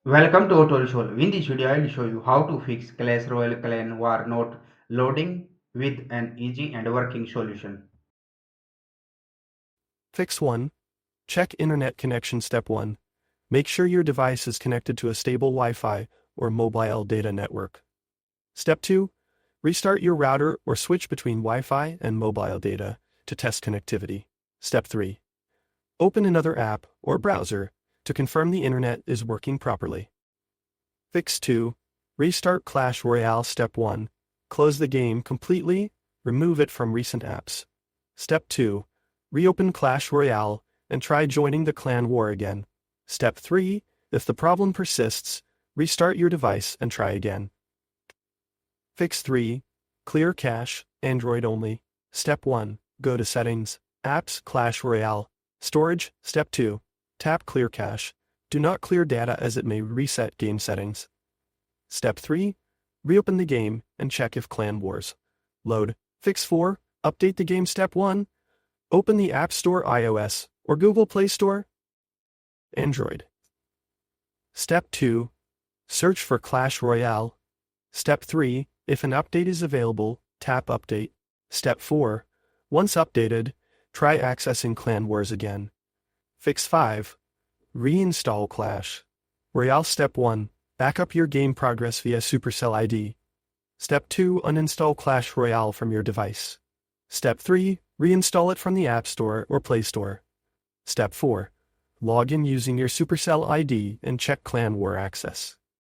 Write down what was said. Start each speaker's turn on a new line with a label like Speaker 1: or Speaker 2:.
Speaker 1: Welcome to Auto Show. In this video, I will show you how to fix Clash Royale Clan War not loading with an easy and working solution.
Speaker 2: Fix 1. Check internet connection. Step 1. Make sure your device is connected to a stable Wi-Fi or mobile data network. Step 2. Restart your router or switch between Wi-Fi and mobile data to test connectivity. Step 3. Open another app or browser to confirm the internet is working properly. Fix 2. Restart Clash Royale. Step 1. Close the game completely, remove it from recent apps. Step 2. Reopen Clash Royale and try joining the clan war again. Step 3. If the problem persists, restart your device and try again. Fix 3. Clear cache, Android only. Step 1. Go to Settings, Apps, Clash Royale. Storage. Step 2. Tap Clear Cache. Do not clear data as it may reset game settings. Step 3. Reopen the game and check if Clan Wars load. Fix 4. Update the game. Step 1. Open the App Store iOS or Google Play Store. Android. Step 2. Search for Clash Royale. Step 3. If an update is available, tap Update. Step 4. Once updated, try accessing Clan Wars again. Fix 5. Reinstall Clash Royale. Step 1. Backup your game progress via Supercell ID. Step 2. Uninstall Clash Royale from your device. Step 3. Reinstall it from the App Store or Play Store. Step 4. Log in using your Supercell ID and check Clan War access.